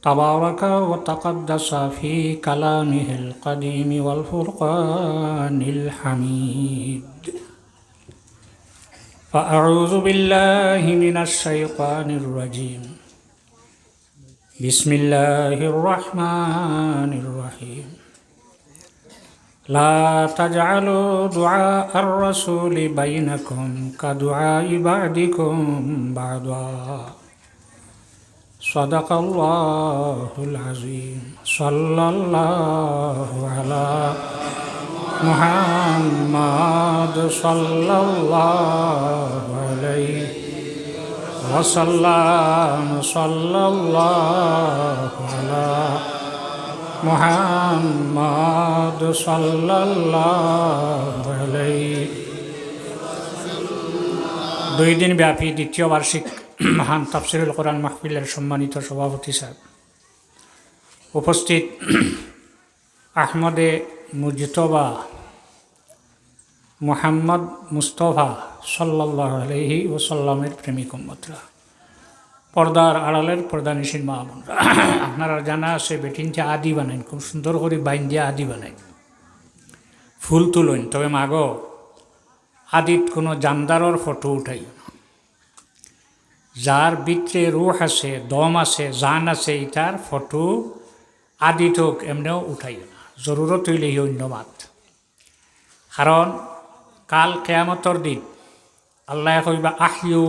تبارك وتقدس في كلامه القديم والفرقان الحميد. فأعوذ بالله من الشيطان الرجيم. بسم الله الرحمن الرحيم. لا تجعلوا دعاء الرسول بينكم كدعاء بعضكم بعضا. صدق الله العظيم. صلى الله على محمد صلى الله عليه وسلم. صلى الله على محمد صلى الله عليه। দুই দিন ব্যাপী দ্বিতীয় বার্ষিক মহান তাফসিরুল কোরআন মাহফিলের সম্মানিত সভাপতি সাহেব, উপস্থিত আহমদে মুজতবা মুহাম্মদ মুস্তফা সাল্লাল্লাহু আলাইহি ওয়াসাল্লামের প্রেমিক উম্মতরা, পর্দার আড়ালের পর্দানিশীন মা বোনরা, আপনারা জানা আছে বেটিনচা আদি বানাইন, খুব সুন্দর করে বাইন দিয়া আদি বানাইন, ফুল তুলইন, তবে মাগ আদিত কোনো জানদারর ফটো উঠাই না। যার ভিতরে রুহ আছে, দম আছে, জান আছে, ইটার ফটো আদিত হোক এমনিও উঠাইও না, জরুরত হইলেই অন্য মাত। কারণ কাল কেয়ামতর দিন আল্লাহ কইবা আহিউ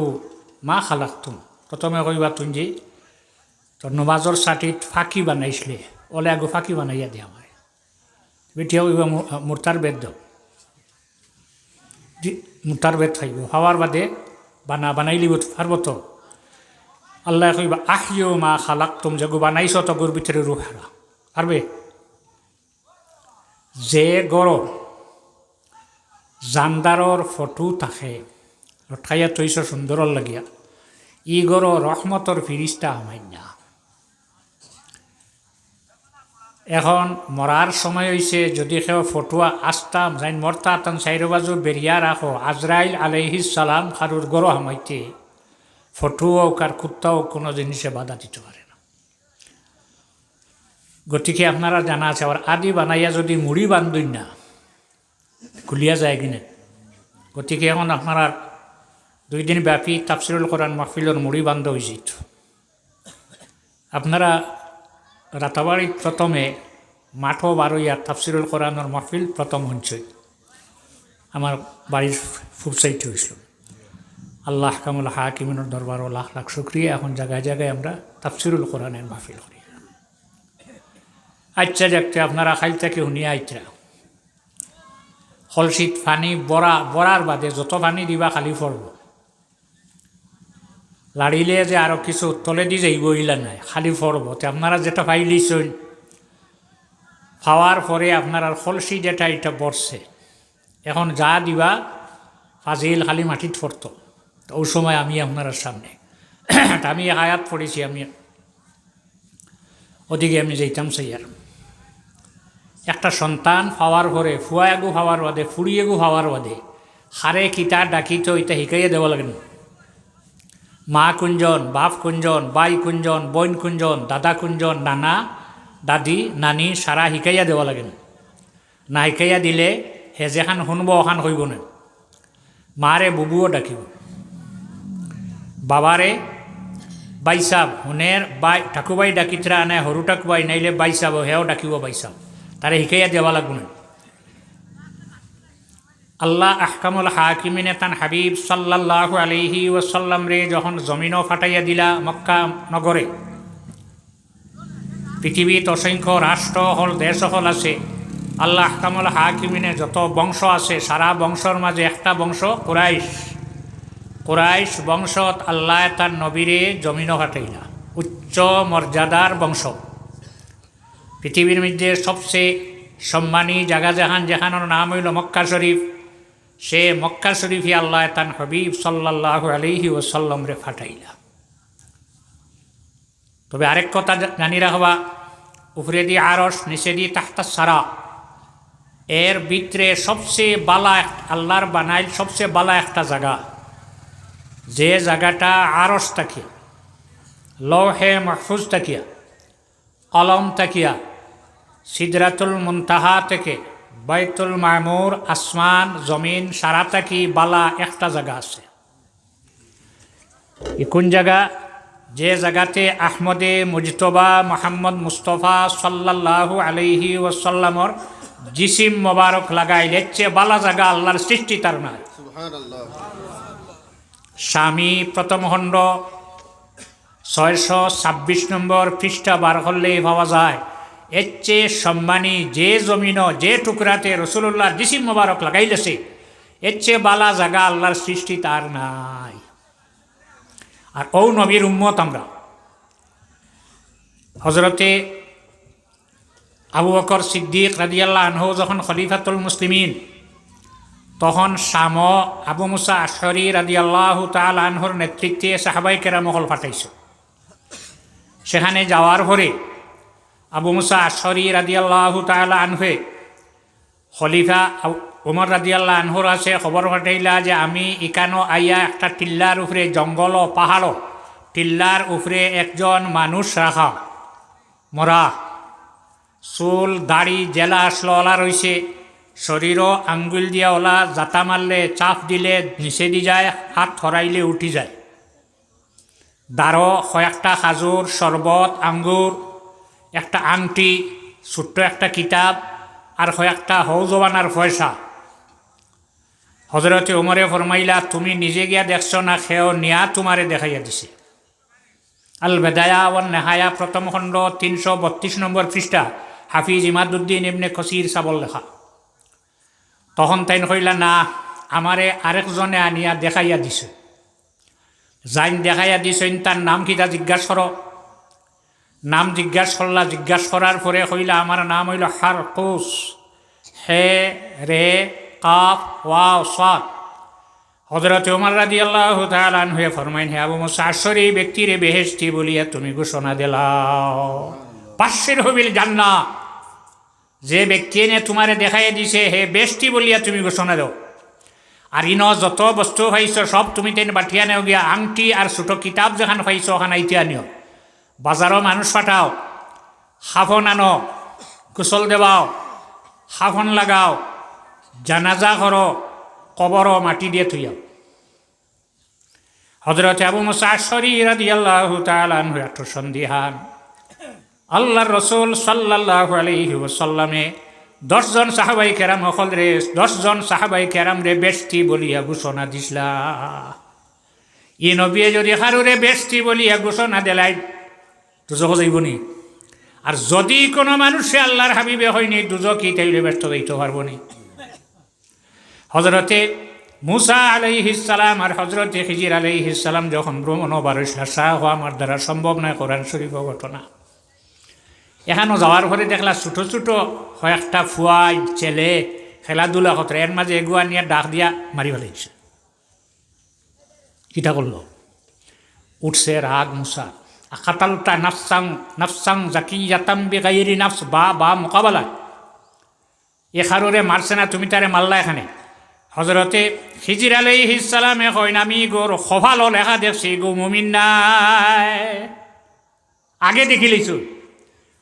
মা খালাকতুম, প্রথমে কইবা তুমি যে তোর নমাজর সাটিত ফাঁকি বানাইছিলে, ওলে আগু ফাঁকি বানাইয়া দিয়ে আমার বেটিয়া কইবা মূর্তার বেদ দাও, মূর্তার বেদ খাইব হওয়ার বাদে বানাইলিব পারব তো। আল্লাহ কইবা আহিউ মা খালাকতুম, যেগু বানাইছ তগুর ভিতরে রুহ হারা পারবে। যে গড় জানদারর ফটো থাকে লটকাইয়া তৈছ সুন্দরর লাগিয়া, ই গড় রহমতর ফিরিস্তা আমাই না। এখন মরার সময় হয়েছে, যদি কেউ ফটোয়া আসতাম যাই মরতা তান চাইর বাজু বেরিয়া রাখো, আজরাইল আলাইহিস সালাম খারুর গড় হামাইতে ফটোও কার কুত্তাও কোনো জিনিসে বাধা দিতে পারে না। গতিকে আপনারা জানা আছে, আবার আদি বানাইয়া যদি মুড়ি বান্ধই না খুলিয়া যায় কিনে। গতিকে এখন আপনারা দুই দিন ব্যাপী তাফসিরুল কোরআন মাহফিলের মুড়ি বান্ধ হয়েছিল। আপনারা রাতাবাড়ির প্রথমে মাঠও বারইয়া তাফসিরুল কোরআনের মাহফিল প্রথম হঞ্চই আমার বাড়ির ফুবসাইট হয়েছিল। আল্লাহ কামুল হাকিমিনের দরবারও লাখ লাখ শুক্রিয়া। এখন জায়গায় জায়গায় আমরা তাফসিরুল কোরআনের মাহফিল করি। আচ্ছা দেখতে আপনারা খাইল থেকে শুনিয়া আইতরা হলশীত পানি বরার বাদে যত পানি দিবা খালি পড়ব, লাড়িলে যে আরও কিছু তলে দি যাইব ইলা নাই, খালি পড়ব। তো আপনারা যেটা পাইলিছেন পাওয়ার পরে আপনার হলসি যেটা এটা বসছে, এখন যা দিবা ফাজিল খালি মাটিত পড়ত। তো ওই সময় আমি আপনার সামনে আমি আয়াত পড়েছি, আমি ওদিকে আমি যাইতাম সেইয়ার একটা সন্তান পাওয়ার পরে ফুয়াগু পাওয়ার বাদে ফুড়িয়েগু পাওয়ার বাদে হারে কিতা ডাকিত এটা শিকাইয়া দেওয়া লাগে না। মা কুঞ্জন, বাপ কুঞ্জন, বাই কুঞ্জন, বইন কুঞ্জন, দাদা কুঞ্জন, নানা দাদি নানি সারা শিকাইয়া দেওয়া লাগে না। শিকাইয়া দিলে হে যেখান শুনব ওখান হইব না। মারে বুবুও ডাকিব, বাবারে বাইসাব, হুনের বাই ঠাকুবাই ডাকিতরা আনে সরু ঠাকুবাই নাইলে বাইসাব, হেও ডাকিব বাইসাব, তারে শিকাইয়া দেওয়া লাগব না। আল্লাহ আহকামুল হাকিমিনে তান হাবিব সাল্লাল্লাহু আলাইহি ওয়াসাল্লাম রে যখন জমিনও ফাটাইয়া দিলা মক্কা নগরে, পৃথিবীত অসংখ্য রাষ্ট্র হল দেশ হল আছে, আল্লাহ আহকামুল হাকিমিনে যত বংশ আছে সারা বংশর মাঝে একটা বংশ কুরাইশ। কুরাইশ বংশত আল্লাহ তার নবীরে জমিনও ফাটাইলা, উচ্চ মর্যাদার বংশ। পৃথিবীর মধ্যে সবচেয়ে সম্মানী জায়গা যেখানোর নাম হইল মক্কা শরীফ, সে মক্কা শরীফে আল্লাহ তান হাবিব সাল্লাল্লাহু আলাইহি ওয়াসাল্লাম রে ফাটাইলা। তবে আরেক কথা জানি রাখবা, উপরে দিয়ে আরশ, নিচে দিয়ে তাহতা সারা, এর ভিতরে সবচেয়ে বালা আল্লাহর বানাইল সবচেয়ে বালা একটা জায়গা, যে জায়গাটা আরশ তাকিয়া লৌহে মাহফুজ তাকিয়া কলম তাকিয়া সিদরাতুল মুনতাহা থেকে বাইতুল মামুর, আসমান জমিন সারা তাকি বালা একটা জায়গা আছে। কোন জায়গা? যে জায়গাতে আহমদে মুজতবা মোহাম্মদ মুস্তফা সাল্লাল্লাহু আলাইহি ওয়াসাল্লামর জিসিম মোবারক লাগাই লেচ্ছে বালা জায়গা আল্লাহর সৃষ্টি তার নাই। স্বামী প্রথম খণ্ড 626 নম্বর পৃষ্ঠা বার করলেই পাওয়া যায়। এর চেয়ে সম্মানী যে জমিন যে টুকরাতে রসুল্লাহ জিসিম মোবারক লাগাইলেছে, এর চেয়ে বালা জায়গা আল্লাহর সৃষ্টি তার নাই। আর ও নবীর উম্মত আমরা। হজরতে আবু বকর সিদ্দিক রাদিয়াল্লাহু আনহু যখন খলিফাতুল মুসলিমিন, তখন শাম আবু মুসা আশআরী রাদিয়াল্লাহু তাআলা আনহুর নেতৃত্বে সাহাবায়ে কেরামকে পাঠাইছে। সেখানে যাওয়ার পরে আবু মুসা আশআরী রাদিয়াল্লাহু তাআলা আনহু খলিফা উমর রাদিয়াল্লাহু আনহুর আছে খবর পাঠাইলা যে আমি ইকানো আইয়া একটা টিল্লার উপরে, জঙ্গল ও পাহাড়, টিল্লার উপরে একজন মানুষ রাখা, মরা, চুল দাড়ি জেলা আসলো ওলা রয়েছে, শরীরও আঙ্গুল দিয়া ওলা, জাতা মারলে চাপ দিলে নিচে দি যায়, হাত ধরাইলে উঠি যায়, দাঁড়ো কয়েকটা খাজুর, শরবত, আঙ্গুর, একটা আংটি, ছোট্ট একটা কিতাব আর কয়েকটা হৌজবানার পয়সা। হজরতে উমরে ফরমাইলা, তুমি নিজে গিয়া দেখছ না, খেও নিয়া তোমারে দেখাইয়া দিছে। আল বেদায়া ওয়ান নেহায়া প্রথম খণ্ড 332 নম্বর পৃষ্ঠা, হাফিজ ইমাদুদ্দিন ইবনে কসির সাবল লেখা। তখন তাই কইলা, না, আমারে আরেকজনে আনিয়া দেখাইয়া দিছে। যাইন দেখাইয়া দিছেন তার নাম কিটা জিজ্ঞাসা করো। নাম জিজ্ঞাসা করলা, জিজ্ঞাসা করার পরে কইলা আমার নাম হইল হারকুস, হে রে কাফ ওয়াও সাদ। হযরত ওমর রাদিয়াল্লাহু তাআলা আনহু ফরমাইন, হে আবু মুসা আশআরী, ব্যক্তিরে বেহেশতি বলিয়া তুমি ঘোষণা দিলাও, পাশের হবিল জান্নাত। যে ব্যক্তি এনে তোমারে দেখাইয়া দিছে হে বেহেশতি বলিয়া তুমি ঘোষণা দাও। আর ইন যত বস্তু পাইছ সব তুমি তেন বাঠিয়া নেও গিয়া, আংটি আর ছোট কিতাব যেখান পাইছ ওখানে আইতিয়া নিও। বাজারও মানুষ পাঠাও, সাফন আনো, গোসল দেবাও, সাফন লাগাও, জানাজা করো, কবরও মাটি দিয়ে থুইয়াও। হযরত আবু মুসা আশআরী রাদিয়াল্লাহু তাআলা আনহু একটু সন্দিহান। আল্লাহর রাসূল সাল্লাল্লাহু আলাইহি ওয়াসাল্লামে 10 জন সাহাবায়ে কেরাম হলরে 10 জন সাহাবায়ে কেরাম রে বেশতি বলিয়া ঘোষণা দিছলা। ই নবী যদি কারুরে বেশতি বলিয়া ঘোষণা দেলাই দুজক যাইবনি। আর যদি কোনো মানুষে আল্লাহর হাবিবে হয়নি দুজকি, তাইলে ব্যস্ত যাইতে পারবো নি। হজরতে মুসা আলাইহিস সালাম আর হজরতে খিজির আলাইহিস সালাম যখন ভ্রমণ বারইশলা শাহ হওয়া আমার দ্বারা সম্ভব নয়, কোরআন শরীফ ঘটনা। এখানেও যাওয়ার পরে দেখলা ছোটো ছোটো কয়েকটা ফুয়াই ছেলে খেলাধুলা করতে, এর মাঝে এগুয়া নিয়ে ডাক দিয়া মারি ফেলাইছে। কিটা করলো? উঠছে রাগ মুসা, আকাতালতা নাফসাং নাফসাং জাকিয়াতাম বিগাইরি নাফস, বা মোকাবেলা। এ কারোরে মারছে না, তুমি তারে মারলা এখানে। হজরতে খিজির আলাইহিস সালামে কইন, আমি গোর খভালো লেখা দেখছি গো মুমিন নাই, আগে দেখি লইছো।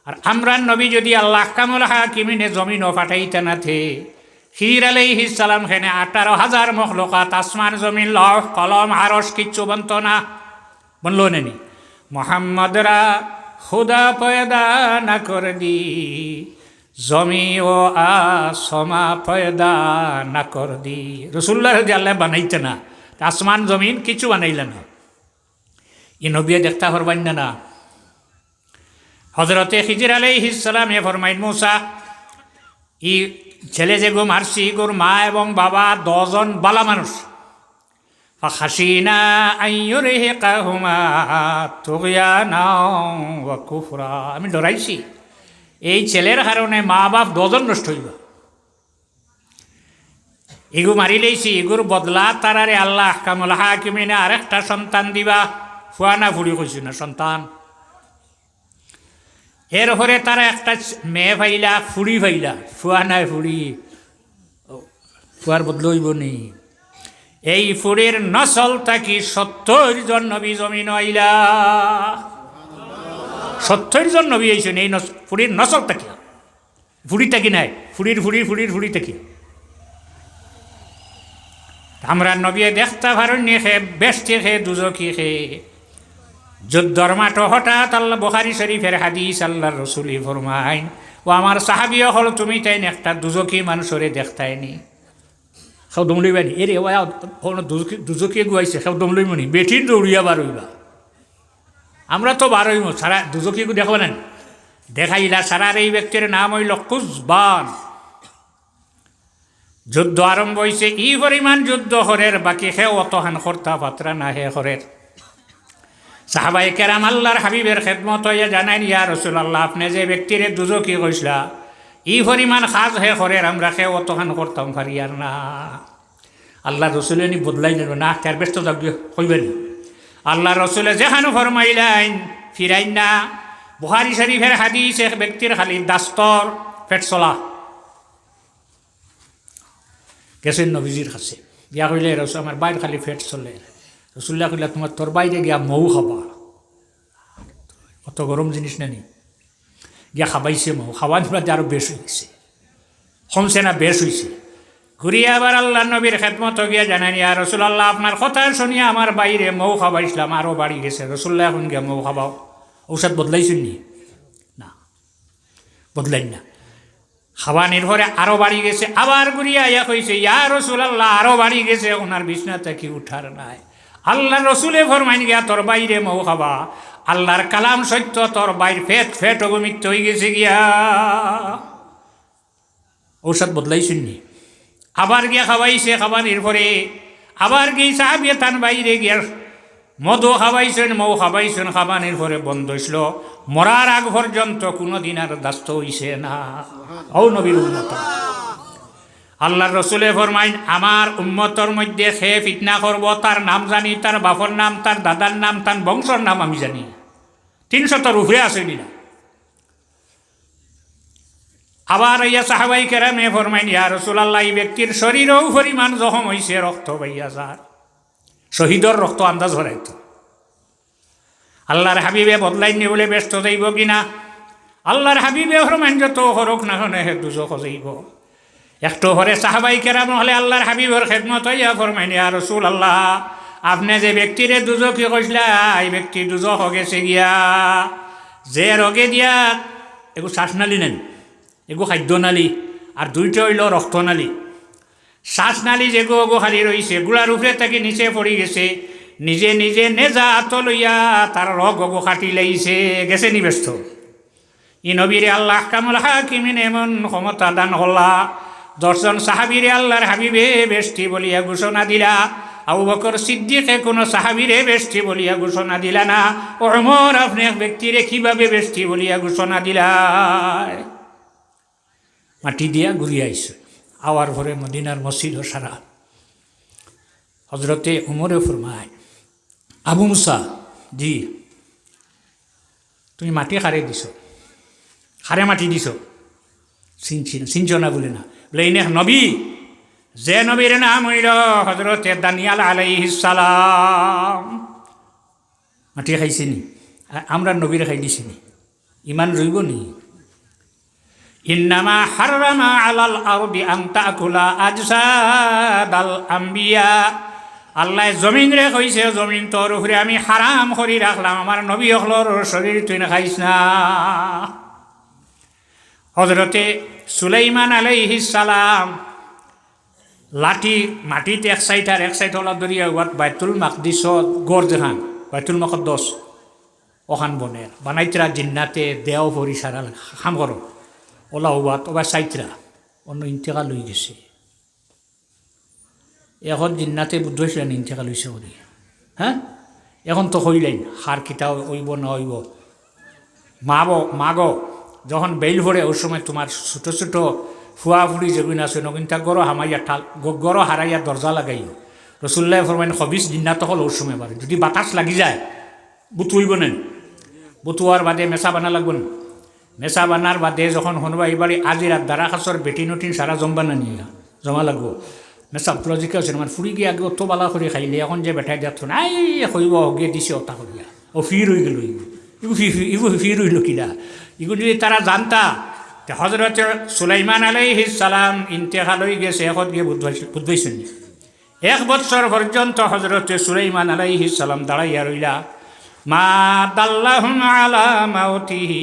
আর আমরান নবী যদি আল্লাহ কামুল হাকিমিনে জমিনও পাঠাইতে না থে, খিজির আলাইহিস সালাম খেনে 18,000 মখলুকাত, আসমান জমিন লৌহ কলম আরশ কিচ্ছু বনত না, বললো নেনি। মোহাম্মদরা খুদা পয়দা না করে দি, জমি ও আসমা পয়দা না কর দি। রসুল্লাহ যদি আল্লাহ বানাইতে না, আসমান জমিন কিছু বানাইলে না, ই নবিয়ে দেখতে পারবেন না। হজরতে খিজির আলাইহিস সালাম এ ফরমাইন, মুসা ই ছেলে যে গো মারছি, গোর মা এবং বাবা 10 জন বালা মানুষ। ফাখাশিনা আইয়ুরহিকাহুমা তুগয়ানা ওয়া কুফরা, আমি ডরাইছি এই ছেলের কারণে মা বাপ 10 জন নষ্ট হইব। এগু মারি লইছি, এগুর বদলা তারারে আল্লাহ কামুল হাকিমিনে আরেকটা সন্তান দিবা। ফুয়া না ফুড়ি কইছি না, সন্তান। এর পরে তারা একটা মেয়ে পাইলা, ফুড়ি পাইলা, ফুয়া নাই ফুড়ি, ফুয়ার বদল হইব নি। এই ফুড়ির নসল থাকি 70 জন নবী জমিন আইলা। 70 জন নবী আইছেন এই ফুড়ির নসল থাকি, ফুড়ি থাকি নাই, ফুড়ির থাকি। আমরা নবী দেখতে পারেন নি খে বেশটি খে দুজকি খে যুদ্ধর মাঠ হঠাৎ আল্লাহ বুখারী শরীফের হাদিস আল্লাহর রাসূল ফরমাইন ও আমার সাহাবীও হল তুমি তাই একটা দুজকি মানুষরে দেখতাইনি খাও দমলইবানি এরে হল দুজকি গুয়াইছে খাও দমলইমনি বেঠিন দৌড়িয়া বার হইবা। আমরা তো বার হইম সারা দুজকি দেখব না দেখাইলা সারার এই ব্যক্তির নাম হইল কুজবান। যুদ্ধ আরম্ভ হয়েছে ই পরিমাণ যুদ্ধ হরের বাকি সে অতহান কর্তা পাত্রা না হে হরের। সাহাবায়ে কেরাম আল্লাহর হাবিবের খেদমত হইয়া জানাইন ইয়া রাসূলুল্লাহ আপনি যে ব্যক্তির দুজকি কইসলা ই পরিমাণ খাজ হে হরের আমরা সে অতহান করতাম পারিয়ার না। আল্লাহ রসুল নি বদলাই নেব না তার ব্যস্ত যাক কইবেন। আল্লাহ রসুলে যেখানে ফরমাইলেন ফিরাইন না। বুখারী শরীফের হাদিস এক ব্যক্তির খালি দাস্তর পেট চলা গেছেন নবীজির কাছে গিয়া কইলে রসুল আমার বাইর খালি পেট চলে। রসুল্লাহ কইলা তোমার তোর বাইরে গিয়া মৌ খাবা, অত গরম জিনিস নানি গিয়া খাবাইছে মৌ খাওয়া দিবাতে আরো বেশ হয়ে গেছে কমছে না বেশ হয়েছে। ঘুরিয়ে আবার আল্লাহ নবীর খেদমত গিয়া জানেন ইয়া রাসূলুল্লাহ আপনার কথা শুনিয়া আমার বাইরে মৌ খাবাইছিলাম আরও বাড়ি গেছে। রসুল্লাহ এখন গিয়া মৌ খাবাও ঔষধ বদলাইছেন নি? না বদলাই না। খাওয়া নির্ভরে আরও বাড়ি গেছে। আবার ঘুরিয়া ইয়া কইছে ইয়া রাসূলুল্লাহ আরও বাড়ি গেছে ওনার বিছনা থেকে উঠার নাই। আল্লাহ রসুলে ফরমাইন গিয়া তোর বাইরে মৌ খাবা আল্লাহর কালাম সত্য তোর বাইর ফেট অগমিত হয়ে গেছে গিয়া ঔষধ বদলাইছেন নি? আবার গিয়া খাওয়াইছে খাবার নির্ভরে আবার গিয়ে সাহাবিয়ে তান বাইরে গিয়া মধু খাওয়াইছেন মৌ খাওয়াইছেন খাবা নির্ভরে বন্ধ হইছিল। মরার আগ পর্যন্ত কোনোদিন আর দাস্ত হইছে না। ও নবীর উম্মত আল্লাহর রসুলে ফরমাইন আমার উম্মতর মধ্যে সে ফিতনা করব তার নাম জানি, তার বাপর নাম, তার দাদার নাম, তার বংশর নাম আমি জানি। 300 উপরে আসেনি না। আবার ইয়া সাহাবাই কেরামে ফরমাইন ইয়া রাসূলুল্লাহ এই ব্যক্তির শরীরেও পরিমাণ জখম হইছে রক্ত বাইয়া যার শহীদর রক্ত আন্দাজ হরাইতো। আল্লাহর হাবিবে বদলাইনি বলে ব্যস্ত যাইব কিনা? আল্লাহর হাবিবে ফরমাইন যত হরক না হনে হে দুজখ যাইব। একটু হরে সাহাবাই কেরাম হলে আল্লাহর হাবিবের খেদমত হইয়া ফরমাইন ইয়া রাসূলুল্লাহ আপনি যে ব্যক্তিরে দুজকি কইসলা এই ব্যক্তি দুজখ গেছে গিয়া যে রোগে দিয়া এগু শ্বাসনালী নেন এগু খাদ্যনালী আর দুইটা হইল রক্তনালী। শ্বাসনালী যেগু অগু খালি রয়েছে গুড়ার উপরে তাকে নিচে পড়ি গেছে নিজে নিজে নেজা আত লইয়া তার রগ অগু কাটি লাইছে গেছে নিবেস্ত। ই নবীরে আল্লাহ আহকামুল হাকিমিন এমন ক্ষমতা দান হল্লা 10 জন সাহাবীরে আল্লাহর হাবিবে বেষ্টি বলিয়া ঘোষণা দিলা। আবু বকর সিদ্দিকে কোনো সাহাবীরে বেষ্টি বলিয়া ঘোষণা দিলা না। ওমর আপনি এক ব্যক্তিরে কিভাবে বেষ্টি বলিয়া ঘোষণা দিলা? মাটি দিয়া ঘুরিয়ে আইছে আওয়ার ভরে মদিনার মসজিদ ও সারা। হজরতে উমরে ফরমায় আবু মুসা জি তুমি মাটি খারে দিছ, খারে মাটি দিছ চিনছ না বলে না বলে ইনে নবী যে নবীর নাম হইল হজরতে দানিয়াল আলাইহিস সালাম মাটি খাইছে নি? আমরা নবীরে খাই দিছি নি? ইমান রইব নি? ইন্নামা হাররামা আলাল আরদি আন তাকুলা আজসাদাল আম্বিয়া আল্লাহ জমিন রে কইছে জমিন তোর উপরে আমি হারাম করি রাখলাম আমার নবী হলর শরীর তুই না খাইস না। হজরতে সুলাইমান আলাইহিস সালাম লাঠি মাটিতে এক সাইড আর এক সাইড হলা দরিয়া ওয়াত বাইতুল মাকদিস গড় যেখান বাইতুল মাকদ্দস ওখান বনের বানাইতরা জিন্নাতে দেও ভরি সারা খাম করো ওলা ওয়াত ওবা সাইতরা অন্য ইন্তেকাল লই গেছে। এখন জিন্নাতে বুদ্ধ হয়েছিলেন ইন্তেকাল হয়েছে করি হ্যাঁ এখন তো হইলেন হার কিতা হইব না হইব মাগ যখন বেল ভরে ওই সময় তোমার ছোটো ছোটো ফুয়া ফুড়ি যেগুলো আছে নগিনটা গড় হামাইয়া ঠাল গড় হারাইয়া দরজা লাগাই রসুল্লাহ ফরমাইন হবিস জিন্নাত হল ওর সময় পারে যদি বাতাস লাগি যায় বুতুইব নেন বুতুয়ার বাদে মেচা বানা লাগব না মেচা বানার বাদে যখন শুনবা এইবারে আজি রাত দারা খাসর বেটি নটিন সারা জমবা না নিয়ে জমা লাগবো মেচা লজিকা আছে আমার ফুড়ি গিয়ে আগে অত বালা করে খাইলে এখন যে বেটাই যাত নাই হইব হগে দিছে অতা করিয়া ও ফির হয়ে গেল ইগু ফির হইল কিনা এগুলো যদি তারা জানতা হজরত সুলাইমান আলাইহিস সালাম ইন্তেকাল হয়ে গেছে এখন গিয়ে বুঝবাইছেন 1 বছর পর্যন্ত হজরত সুলাইমান আলাইহিস সালাম দাঁড়াইয়া রইলা মা দাল্লাহুম আলা মাউতিহি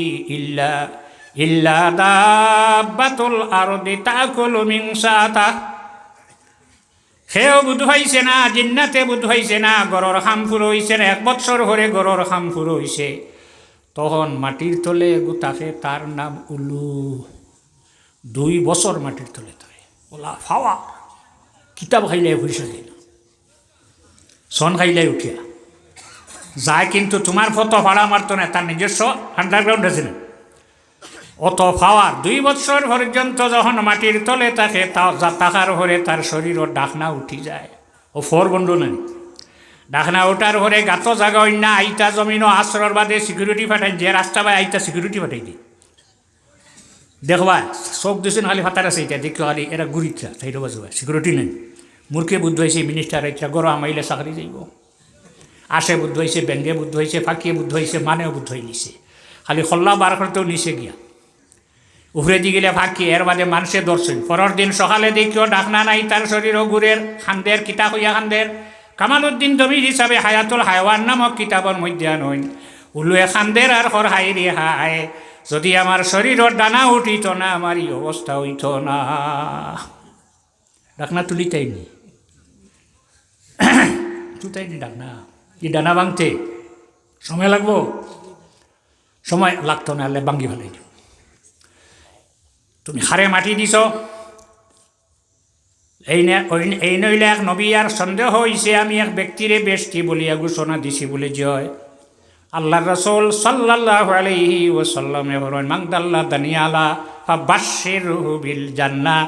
ইল্লা দাব্বাতুল আরদি তাকুলু মিন সাতা সেও বুধ হইছে না জিন্নাতে বুধ হইছে না গরর খামফুর হইছে না 1 বছর হরে গরর খামফুর হইছে তখন মাটির তলে গুতাকে তার নাম উলু 2 বছর মাটির তলে থাকে ওলা ফাওয়া কিতাব খাইলাই পয়সা দিল সন খাইলাই উঠিয়া যায় কিন্তু তোমার ফটো ভাড়া মারতো না তার নিজস্ব আন্ডারগ্রাউন্ড আছে না অত ফাওয়ার 2 বছর পর্যন্ত যখন মাটির তলে থাকে তাকার হরে তার শরীরও ডাকনা উঠি যায় ও ফোর বন্ধু নেই ডাকনা ওঠার হরে গাত জাগা অন্য আইতা জমিনও আশ্রর বাদে সিকিউরিটি পাঠাই যে রাস্তা বাই আইতা সিকিউরিটি পাঠাই দিই দেখবা চোখ দিছেন খালি ফাটার আছে এটা দেখলো খালি এরা গুড়িটা সাইড বাজুবা সিকিউরিটি নেই মূর্খে বুদ্ধ হয়েছে মিনিস্টার এটা গরো আমাইলে চাকরি যাইব আসে বুদ্ধ হয়েছে ব্যাঙ্গে বুদ্ধ হয়েছে ফাঁকিয়ে বুদ্ধ হয়েছে মানেও বুদ্ধ হয়ে নিছে খালি খল্লা বার করতেও নিচে গিয়া উপরে দি গেলে ফাঁকি এর বাদে মানুষে দর্শন পরের দিন সকালে দেখিও ডাকনা নাই তার শরীর গুড়ের খান্দের কিতা হইয়া খান্দের কামালউদ্দিন দবির হিসাবে হায়াতুল হায়ওয়ান নামক কিতাবের মধ্যে নয় উলুয়ে খান্দের আর হর হাই রে হায় যদি আমার শরীরের ডানা উঠিত না আমার এই অবস্থা হইত না ডাকনা তুলিতাইনি তুলতাইনি ডাকনা কি ডানা ভাঙতে সময় লাগবো সময় লাগতো না আলে ভাঙ্গি ফেলাই তুমি হারে মাটি দিছ এই নইলে এক নবী আর সন্দেহ হয়েছে আমি এক ব্যক্তিরে বেশটি বলিয়া ঘোষণা দিছি বলে জয় আল্লাহর রাসূল সাল্লাল্লাহু আলাইহি ওয়াসাল্লামে বলেন মাগদাল্লাহ দানিয়ালা ফাবাশশিরহু বিল জান্নাহ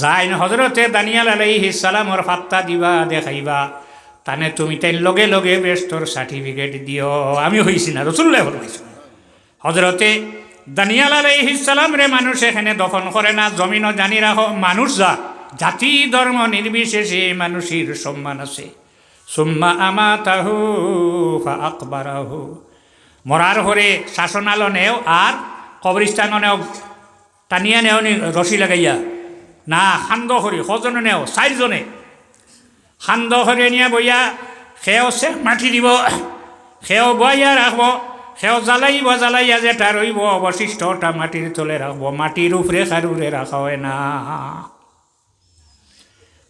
যাইন হযরতে দানিয়াল আলাইহিস সালামর ফাত্তা দিবা দেখাইবা তানে তুমি তাই লগে লগে বেশতর সার্টিফিকেট দিও আমি হইছি না রাসূলুল্লাহ ফরমাইছেন হযরতে দানিয়াল আলাইহিস সালাম রে মানুষ এখানে দফন করে না জমিনও জানি রাখো মানুষ জাতি ধর্ম নির্বিশেষে মানুষের সম্মান আছে সুম্মা আমাতাহু ফাআকবারাহু মরার হরে শাসনালয় নেও আর কবরস্থানও নেও টানিয়া নেও নি রশি লাগাইয়া না খান্দ হরি সজনে নেও 4 জনে খান্দ হরে নিয়ে বইয়া সেও সে মাটি দিব সেও বইয়া রাখবো সেও জ্বালাইয়া যেটা রইব অবশিষ্টটা মাটির তলে রাখবো মাটির উপরে কারুরে রাখা হয় না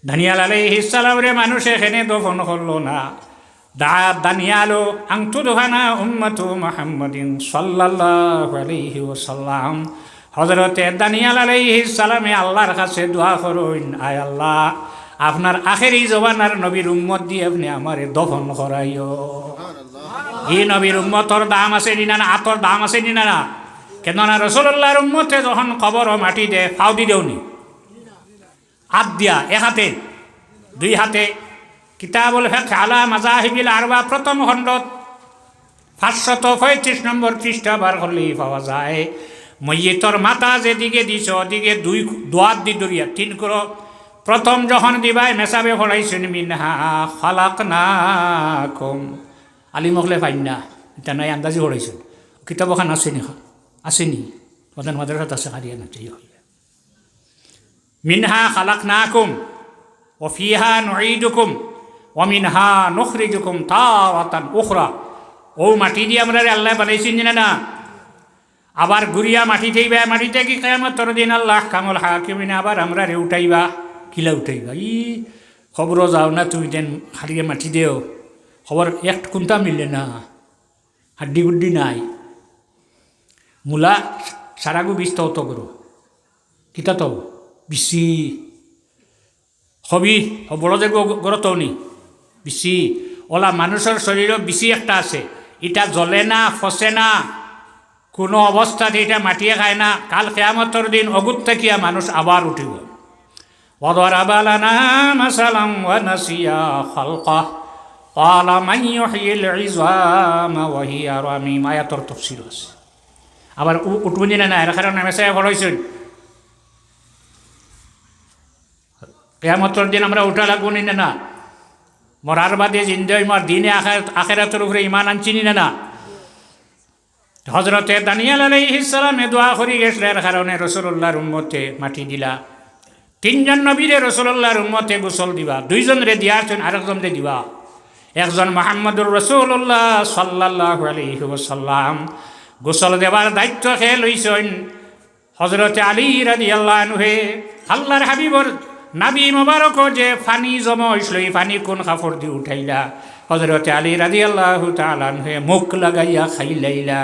দানিয়াল আলাইহিস সালাম রে মানুষ এখানে দফন করলো না দানিয়ালো আংতু দোহানা উম্মতু মুহাম্মাদিন সাল্লাল্লাহু আলাইহি ওয়াসাল্লাম হযরতে দানিয়াল আলাইহিস সালামে আল্লাহর কাছে দোয়া করেন আয় আল্লাহ আপনার আখেরি জবানার নবীর উম্মত দিয়ে আপনি আমারে দফন করাইও এই নবীর উম্মতর দাম আছে নি না আতর দাম আছে নি না কেননা রাসূলুল্লাহর উম্মতে যখন কবর মাটি দে ফাও দি দেওনি হাত দিয়া 1 হাতে 2 হাতে কিতাবুল ফিকহ আলা মাযাহিবিল আরবা প্রথম খণ্ড 535 নম্বর পৃষ্ঠা বার করলেই পাওয়া যায় মইয়িতর মাথা যেদিকে দিছ ওদিকে 2 দোয়াত দি দরিয়া 3 করো প্রথম যখন দিবাই মেসাবে ফলাইছেন মিনহা খালাকনাকুম আলী মখলে পাইন না এটা নাই আন্দাজি পড়াইছেন কিতাবখান আসেনি আসেনি প্রধান মাদ্রাসাত আছে হারিয়া না মিনহা খালাকনাকুম ওয়া ফিহা নুঈদুকুম ওয়া মিনহা নুখরিজুকুম তারাতান উখরা ও মাটি দিয়ে আমরা আল্লাহ বানাইছেন না আবার গুরিয়া মাটি থেইবা মাটিতে কি কিয়ামতের দিন আল্লাহ কামল হাকিমিন আবার আমরা রে উঠাইবা কিলা উঠাইবা ই খবর যাও না তুমি দেন হারিয়ে মাটি দেও খবর এক কোনটা মিললে না হাড্ডি গুড্ডি নাই মূলা সারাগু বিস্ত অত করো কিতা তো বিশি হবি বড় যে গরতও নি বিশি ওলা মানুষের শরীরও বেশি একটা আছে এটা জ্বলে না ফসে না কোনো অবস্থাতে এটা মাটিয়ে খায় না কাল কিয়ামতের দিন অগুত থাকিয়া মানুষ আবার উঠিব وضرب لنا مثلا ونسيا خلقه قال من يحيي العظام وهي رميم আয়াতের তাফসীর আছে আবার উঠবেন না এর কারণে মেসেজ পড়াইছেন কিয়ামতের দিন আমরা উঠা লাগবো না মরার বাদে জিন্দাই মার দিনে আখিরাতের উপরে ঈমান আনছি না হজরতে দানিয়েল আলাইহিস সালামে দোয়া করি গেছলের কারণে রাসূলুল্লাহর উম্মতে মাটি দিলা। তিনজন নবীরে রাসূলুল্লাহর উম্মতে গোসল দিবা, দুইজন রে দিয়াছেন, আরেকজন রে দিবা। একজন মুহাম্মদুর রাসূলুল্লাহ সাল্লাল্লাহু আলাইহি ওয়াসাল্লাম গোসল দেবার দায়িত্ব খেয়ে লইছেন হজরতে আলী রাদিয়াল্লাহু আনহু। আল্লাহর হাবিবর নাবি মোবারক যে ফানি জমা হইছিল, এই ফানি কোন কাপড় দিয়ে উঠাইলা? হজরতে আলী রাদিয়াল্লাহু তাআলা আনহু মুখ লাগাইয়া খাইলাইলা।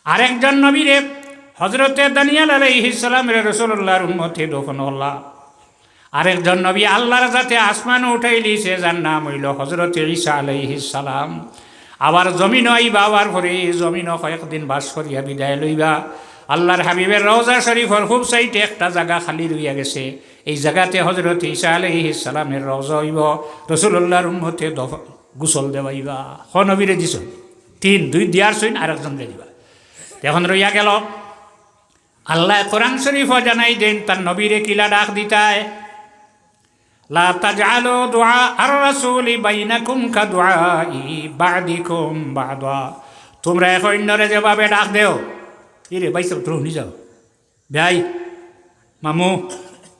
আরেকজন নবীরে হজরতে দানিয়েল আলাইহিস সালামের রাসূলুল্লাহর উম্মতে দফন হল্লা। আরেকজন নবী আল্লাহর যাতে আসমানে উঠাই লিছে, যার নাম হইল হজরতে ঈসা আলাইহিস সালাম। আবার জমিন আইবা, আবার পরে জমিন কয়েকদিন বাস করিয়া বিদায় লইবা। আল্লাহর হাবিবের রওজা শরীফর খুব সাইটে একটা জায়গা খালি রইয়া গেছে, এই জায়গাতে হজরত ঈসা আলাইহিস সালামের রওজা হইব, রাসূলুল্লাহর উম্মতে গোসল দেওয়াইবা। হ নবীরে দিছ তিন, দুই দিয়ার সইন আরেকজন দিবা। এখন রইয়া গেল আল্লাহ কোরআন শরীফ জানাই দেন তার নবীরে কিলা ডাক দিতায়, লা তাজআলু দুআ আর-রাসূলি বাইনাকুম কাদুআই বা'দিকুম বা'দা। তোমরা এক অন্যরে যেভাবে ডাক দেও, রে বাইসব তোর নি যাও, ভাই, মামু,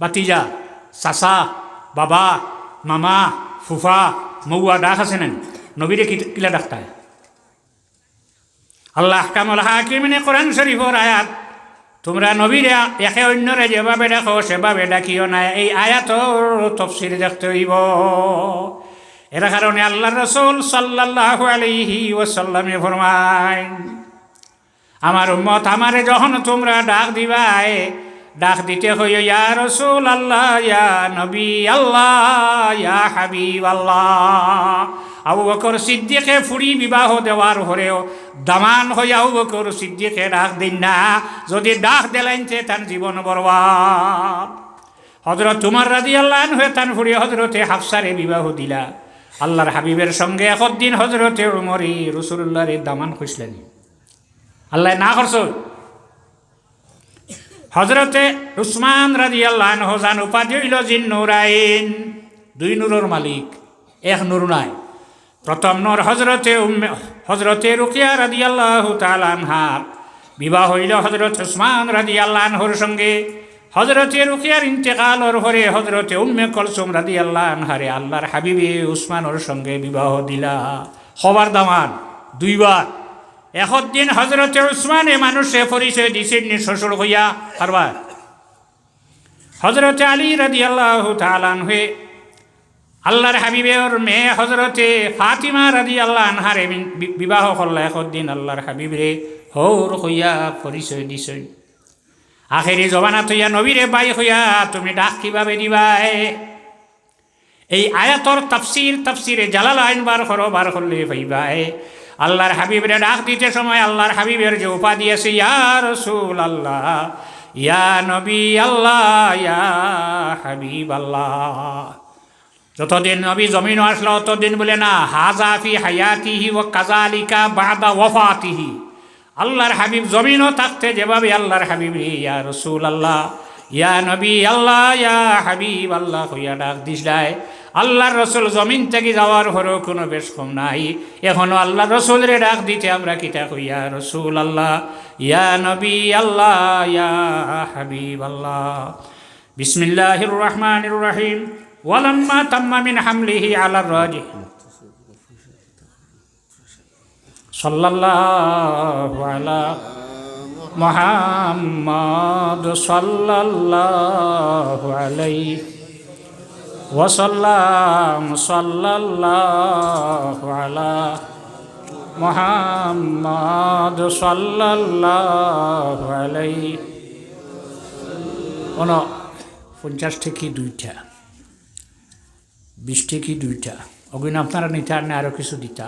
বাতিজা, চাচা, বাবা, মামা, ফুফা, মৌয়া ডাক আছে না? নবীরে কিলা ডাকতায়? আল্লাহ আহকামুল হাকিমিনে কোরআন শরীফর আয়াত, তোমরা নবীরে একে অন্যরে যেভাবে দেখো সেভাবে ডাকিও না। এই আয়াতর তাফসীর দেখতে হইব। এর কারণে আল্লাহর রাসূল সাল্লাল্লাহু আলাইহি ওয়াসাল্লামে ফরমায়, আমার উম্মত আমারে যখন তোমরা ডাক দিবাই, ডাক দিতে হইও ইয়া রাসূল আল্লাহ, ইয়া নবী আল্লাহ, ইয়া হাবিব আল্লাহ। আবু বকর সিদ্দিকে ফুরি বিবাহ দেওয়ার হরেও দামান হইয়া আবু বকর সিদ্দিকে ডাক দিন না, যদি ডাক দিলাইনতে তার জীবন বরবাদ। হযরত উমর রাদিয়াল্লাহু আনহু তার ফুরি হযরতে হাফসারে বিবাহ দিলা। আল্লাহর হাবিবের সঙ্গে একদিন হযরতে উমরই রাসূলুল্লাহর দামান খুঁজলেন, আল্লাহ না করছ। হযরতে উসমান রাদিয়াল্লাহু আনহু জান উপাধি হইল জিন নুরাইন, দুই নূরের মালিক, এক নূর নাই। প্রথম নূর হযরতে রুকিয়া রাদিয়াল্লাহু তাআলা আনহার বিবাহ হইল হযরত উসমান রাদিয়াল্লাহু আনহুর সঙ্গে। হযরতে রুকিয়ার ইন্তেকালের পরে হযরতে উম্মে কুলসুম রাদিয়াল্লাহু আনহারে আল্লাহর হাবিবে উসমানের সঙ্গে বিবাহ দিলা। হবার দামান দুইবার। একদিন হযরতে উসমানে মানুষে পরিচয় দিছেন শ্বশুর হইয়া পারবার। হযরতে আলী রাদিয়াল্লাহু তাআলা আনহু আল্লাহর হাবিবের মেয়ে হযরতে ফাতিমা রাদিয়াল্লাহু আনহারে বিবাহ করলা। একদিন আল্লাহর হাবিবরে হৌর হইয়া পরিচয় দিছেন। আখেরি জবানাত হইয়া নবীরে বাই হইয়া তুমি ডাক কিভাবে দিবাই? এই আয়াতর তাফসিরে জালালাইন বার করলে ভাইবাই আল্লাহর হাবিবরে ডাক দিতে সময় আল্লাহর হাবিবের যে উপাধি আছে, ইয়া রাসূল আল্লাহ, ইয়া নবী আল্লাহ, ইয়া হাবিব আল্লাহ। যতদিন নবী জমিন আসলো ততদিন বলে না হাজা ফি হায়াতিহি ওয়া কাযালিকা বাদা ওয়াফাতিহি। আল্লাহর হাবিব জমিনও থাকতে যেভাবে আল্লাহর হাবিব ইয়া রাসূল আল্লাহ, ইয়া নবী আল্লাহ, ইয়া হাবিব আল্লাহ হইয়া ডাক দিছলাই। আল্লাহর রসুল জমিন থেকে যাওয়ার হরেও কোনো বেশ কম নাই। এখনও আল্লাহ রসুলরে ডাক দিতে আমরা কিতা কইয়া রসুল আল্লাহ, ইয়া নবী আল্লাহ, ইয়া হাবিব আল্লাহ। বিসমিল্লাহির রহমানির রহিম। ওয়ালাম্মা তাম্মা মিন হামলিহি আলার রাজিহ সাল্লাল্লাহু আলা মুহাম্মাদ সাল্লাল্লাহু আলাইহি ওয়াসাল্লাম সাল্লাল্লাহু আলা মুহাম্মাদ সাল্লাল্লাহু আলাইহি। 50 থেকে 2টা, 20 থেকে 2টা অগুন আপনারা নিতে আর না আরও কিছু দিতা।